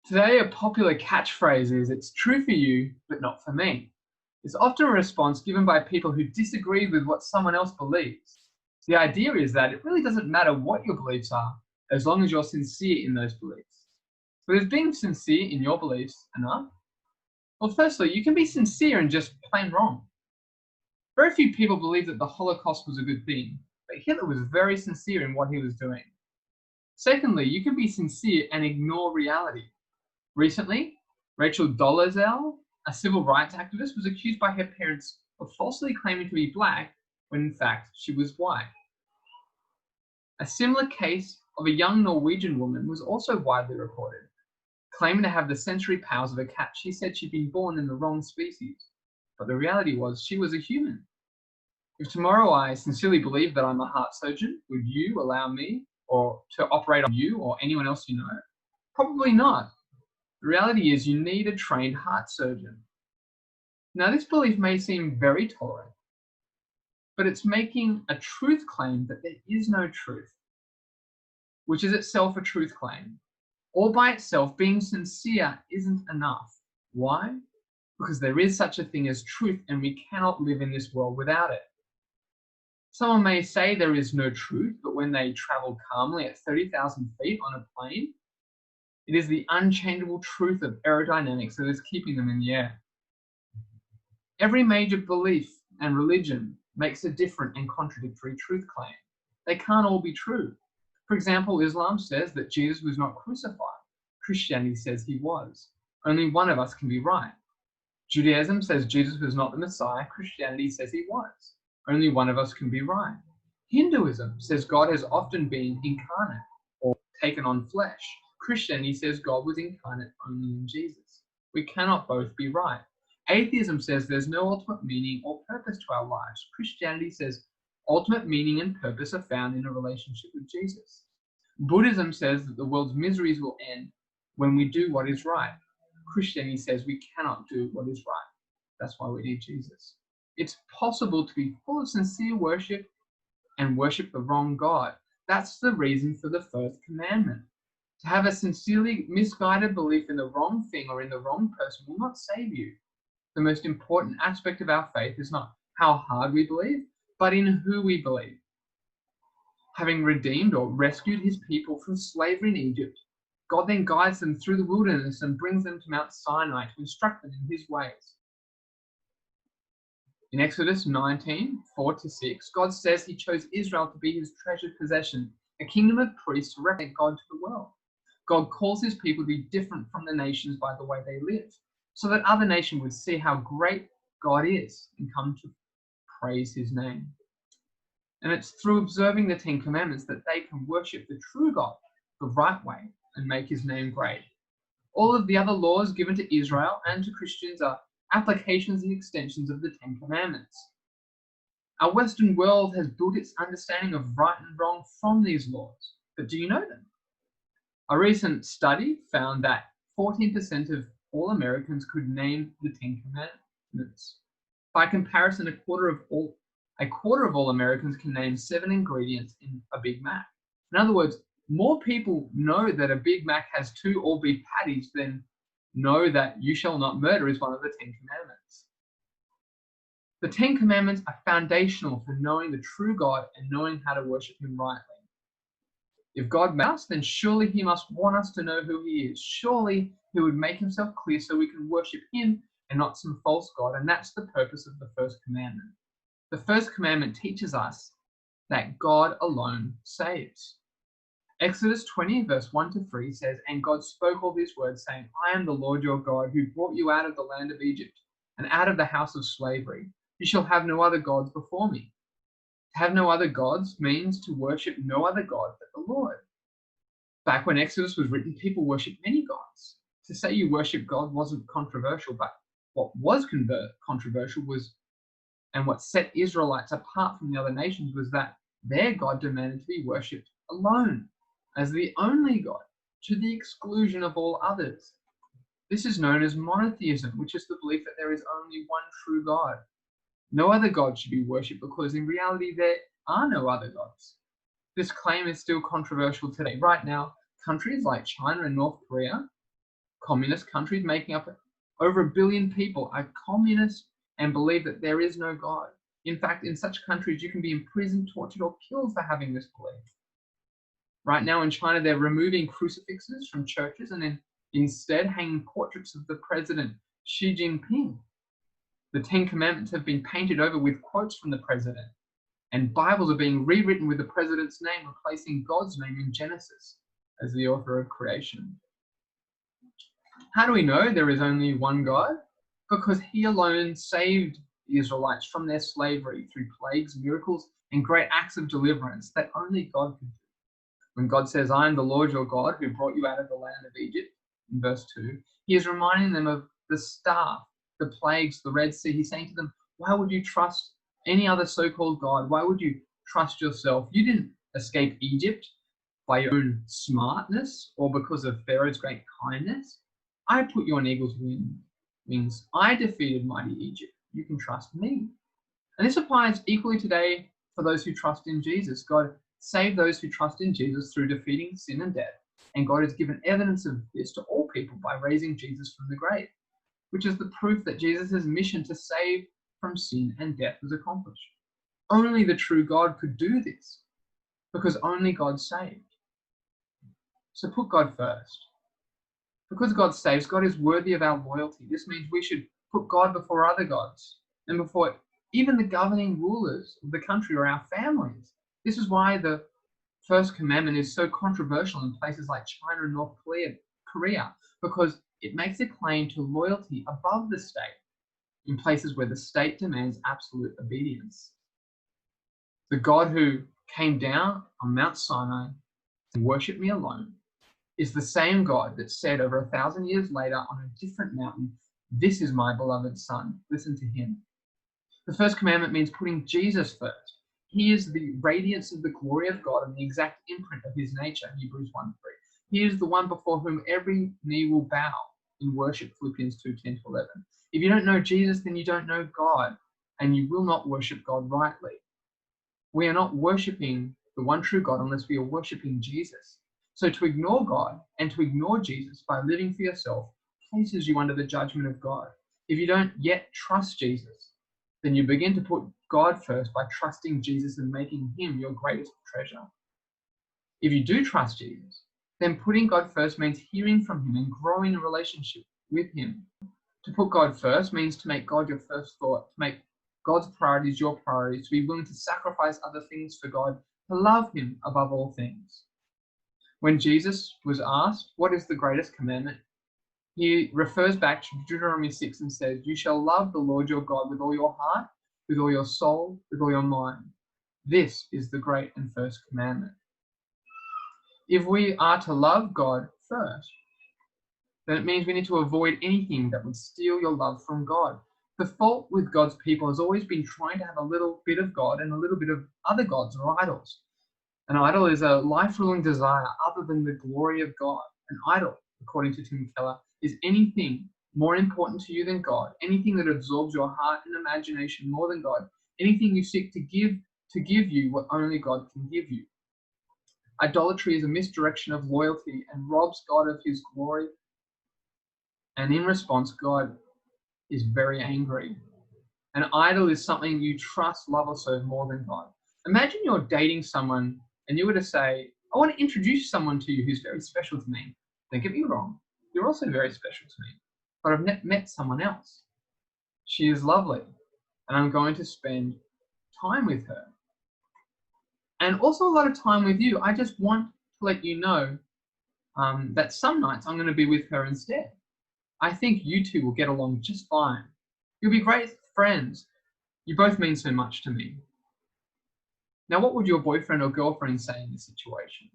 Today, a popular catchphrase is, "It's true for you, but not for me." It's often a response given by people who disagree with what someone else believes. The idea is that it really doesn't matter what your beliefs are, as long as you're sincere in those beliefs. But is being sincere in your beliefs enough? Well, firstly, you can be sincere and just plain wrong. Very few people believe that the Holocaust was a good thing, but Hitler was very sincere in what he was doing. Secondly, you can be sincere and ignore reality. Recently, Rachel Dolezal, a civil rights activist, was accused by her parents of falsely claiming to be black when in fact she was white. A similar case of a young Norwegian woman was also widely reported. Claiming to have the sensory powers of a cat, she said she'd been born in the wrong species. But the reality was she was a human. If tomorrow I sincerely believe that I'm a heart surgeon, would you allow me or to operate on you or anyone else you know? Probably not. The reality is you need a trained heart surgeon. Now, this belief may seem very tolerant, but it's making a truth claim that there is no truth, which is itself a truth claim. All by itself, being sincere isn't enough. Why? Because there is such a thing as truth, and we cannot live in this world without it. Someone may say there is no truth, but when they travel calmly at 30,000 feet on a plane, it is the unchangeable truth of aerodynamics that is keeping them in the air. Every major belief and religion makes a different and contradictory truth claim. They can't all be true. For example, Islam says that Jesus was not crucified. Christianity says he was. Only one of us can be right. Judaism says Jesus was not the Messiah. Christianity says he was. Only one of us can be right. Hinduism says God has often been incarnate or taken on flesh. Christianity says God was incarnate only in Jesus. We cannot both be right. Atheism says there's no ultimate meaning or purpose to our lives. Christianity says ultimate meaning and purpose are found in a relationship with Jesus. Buddhism says that the world's miseries will end when we do what is right. Christianity says we cannot do what is right. That's why we need Jesus. It's possible to be full of sincere worship and worship the wrong God. That's the reason for the first commandment. To have a sincerely misguided belief in the wrong thing or in the wrong person will not save you. The most important aspect of our faith is not how hard we believe, but in who we believe. Having redeemed or rescued his people from slavery in Egypt, God then guides them through the wilderness and brings them to Mount Sinai to instruct them in his ways. In Exodus 19:4-6, God says he chose Israel to be his treasured possession, a kingdom of priests to represent God to the world. God calls his people to be different from the nations by the way they live, so that other nations would see how great God is and come to praise his name. And it's through observing the Ten Commandments that they can worship the true God the right way and make his name great. All of the other laws given to Israel and to Christians are applications and extensions of the Ten Commandments. Our Western world has built its understanding of right and wrong from these laws, but do you know them? A recent study found that 14% of all Americans could name the Ten Commandments. By comparison, a quarter of all Americans can name 7 ingredients in a Big Mac. In other words, more people know that a Big Mac has 2 all beef patties than know that you shall not murder is one of the 10 commandments. The 10 commandments are foundational for knowing the true God and knowing how to worship him rightly. If God made us, then surely he must want us to know who he is. Surely he would make himself clear so we can worship him and not some false god, and that's the purpose of the first commandment. The first commandment teaches us that God alone saves. Exodus 20, verse 1-3 says, "And God spoke all these words, saying, I am the Lord your God, who brought you out of the land of Egypt and out of the house of slavery. You shall have no other gods before me." To have no other gods means to worship no other God but the Lord. Back when Exodus was written, people worshipped many gods. To say you worship God wasn't controversial, but what was controversial was, and what set Israelites apart from the other nations, was that their God demanded to be worshipped alone, as the only God, to the exclusion of all others. This is known as monotheism, which is the belief that there is only one true God. No other God should be worshipped because in reality there are no other gods. This claim is still controversial today. Right now, countries like China and North Korea Communist countries making up over 1 billion people are communist and believe that there is no God. In fact, in such countries, you can be imprisoned, tortured, or killed for having this belief. Right now in China, they're removing crucifixes from churches and then instead hanging portraits of the president Xi Jinping. The Ten Commandments have been painted over with quotes from the president, and Bibles are being rewritten with the president's name, replacing God's name in Genesis as the author of creation. How do we know there is only one God? Because he alone saved the Israelites from their slavery through plagues, miracles, and great acts of deliverance that only God could do. When God says, I am the Lord your God who brought you out of the land of Egypt, in verse 2, he is reminding them of the staff, the plagues, the Red Sea. He's saying to them, why would you trust any other so-called God? Why would you trust yourself? You didn't escape Egypt by your own smartness or because of Pharaoh's great kindness. I put you on eagle's wings. I defeated mighty Egypt. You can trust me. And this applies equally today for those who trust in Jesus. God saved those who trust in Jesus through defeating sin and death. And God has given evidence of this to all people by raising Jesus from the grave, which is the proof that Jesus' mission to save from sin and death was accomplished. Only the true God could do this, because only God saved. So put God first. Because God saves, God is worthy of our loyalty. This means we should put God before other gods and before even the governing rulers of the country or our families. This is why the first commandment is so controversial in places like China and North Korea, because it makes a claim to loyalty above the state in places where the state demands absolute obedience. The God who came down on Mount Sinai to worship me alone is the same God that said over 1,000 years later on a different mountain, this is my beloved son, listen to him. The first commandment means putting Jesus first. He is the radiance of the glory of God and the exact imprint of his nature, Hebrews 1:3. He is the one before whom every knee will bow in worship, Philippians 2:10-11. If you don't know Jesus, then you don't know God, and you will not worship God rightly. We are not worshiping the one true God unless we are worshiping Jesus. So to ignore God and to ignore Jesus by living for yourself places you under the judgment of God. If you don't yet trust Jesus, then you begin to put God first by trusting Jesus and making him your greatest treasure. If you do trust Jesus, then putting God first means hearing from him and growing a relationship with him. To put God first means to make God your first thought, to make God's priorities your priorities, to be willing to sacrifice other things for God, to love him above all things. When Jesus was asked, what is the greatest commandment? He refers back to Deuteronomy 6 and says, you shall love the Lord your God with all your heart, with all your soul, with all your mind. This is the great and first commandment. If we are to love God first, then it means we need to avoid anything that would steal your love from God. The fault with God's people has always been trying to have a little bit of God and a little bit of other gods or idols. An idol is a life-ruling desire other than the glory of God. An idol, according to Tim Keller, is anything more important to you than God, anything that absorbs your heart and imagination more than God, anything you seek to give you what only God can give you. Idolatry is a misdirection of loyalty and robs God of his glory. And in response, God is very angry. An idol is something you trust, love, or serve more than God. Imagine you're dating someone and you were to say, I want to introduce someone to you who's very special to me. Don't get me wrong, you're also very special to me. But I've met someone else. She is lovely, and I'm going to spend time with her. And also a lot of time with you. I just want to let you know that some nights I'm going to be with her instead. I think you two will get along just fine. You'll be great friends. You both mean so much to me. Now, what would your boyfriend or girlfriend say in this situation?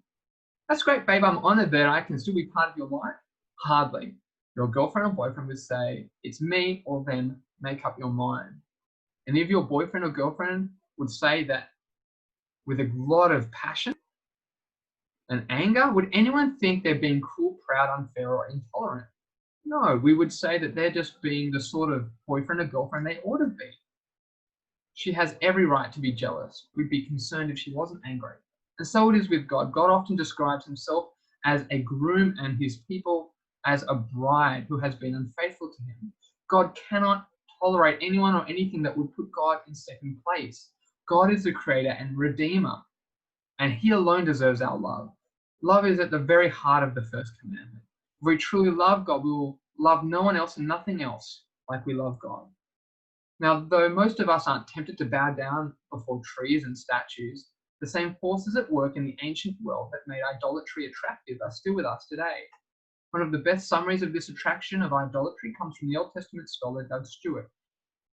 That's great, babe. I'm honored that I can still be part of your life. Hardly. Your girlfriend or boyfriend would say, it's me or them, make up your mind. And if your boyfriend or girlfriend would say that with a lot of passion and anger, would anyone think they're being cruel, proud, unfair, or intolerant? No, we would say that they're just being the sort of boyfriend or girlfriend they ought to be. She has every right to be jealous. We'd be concerned if she wasn't angry. And so it is with God. God often describes himself as a groom and his people as a bride who has been unfaithful to him. God cannot tolerate anyone or anything that would put God in second place. God is the creator and redeemer, and he alone deserves our love. Love is at the very heart of the first commandment. If we truly love God, we will love no one else and nothing else like we love God. Now, though most of us aren't tempted to bow down before trees and statues, the same forces at work in the ancient world that made idolatry attractive are still with us today. One of the best summaries of this attraction of idolatry comes from the Old Testament scholar Doug Stewart.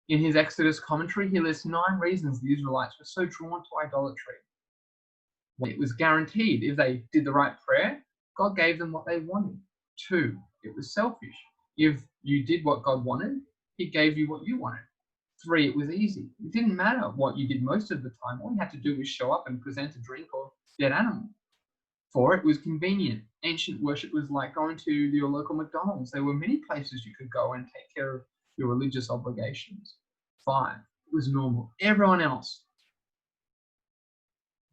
In his Exodus commentary, he lists 9 reasons the Israelites were so drawn to idolatry. It was guaranteed. If they did the right prayer, God gave them what they wanted. 2, it was selfish. If you did what God wanted, he gave you what you wanted. 3, it was easy. It didn't matter what you did most of the time. All you had to do was show up and present a drink or dead animal. 4, it was convenient. Ancient worship was like going to your local McDonald's. There were many places you could go and take care of your religious obligations. 5, it was normal. Everyone else,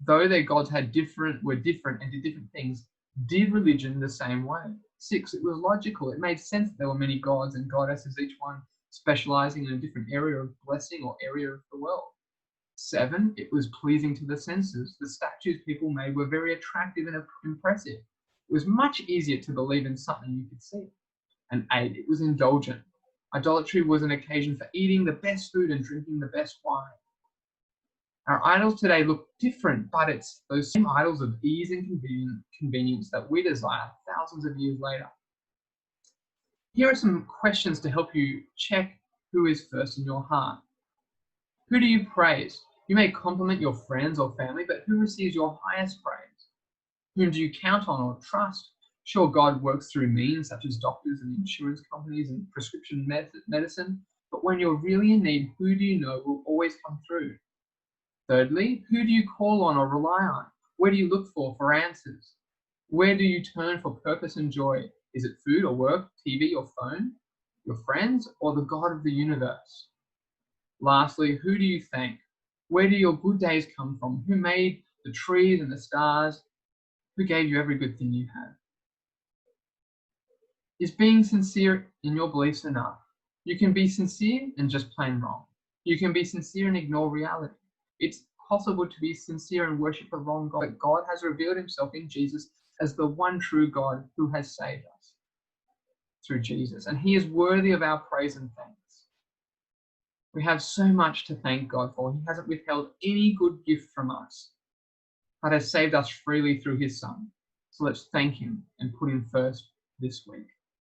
though their gods were different and did different things, did religion the same way. 6, it was logical. It made sense that there were many gods and goddesses, each one specializing in a different area of blessing or area of the world. 7, it was pleasing to the senses. The statues people made were very attractive and impressive. It was much easier to believe in something you could see. And 8, it was indulgent. Idolatry was an occasion for eating the best food and drinking the best wine. Our idols today look different, but it's those same idols of ease and convenience that we desire thousands of years later. Here are some questions to help you check who is first in your heart. Who do you praise? You may compliment your friends or family, but who receives your highest praise? Whom do you count on or trust? Sure, God works through means such as doctors and insurance companies and prescription medicine, but when you're really in need, who do you know will always come through? Thirdly, who do you call on or rely on? Where do you look for answers? Where do you turn for purpose and joy? Is it food or work, TV or phone, your friends, or the God of the universe? Lastly, who do you thank? Where do your good days come from? Who made the trees and the stars? Who gave you every good thing you have? Is being sincere in your beliefs enough? You can be sincere and just plain wrong. You can be sincere and ignore reality. It's possible to be sincere and worship the wrong God, but God has revealed himself in Jesus as the one true God who has saved us through Jesus, and he is worthy of our praise and thanks. We have so much to thank God for. He hasn't withheld any good gift from us, but has saved us freely through his Son. So let's thank him and put him first this week.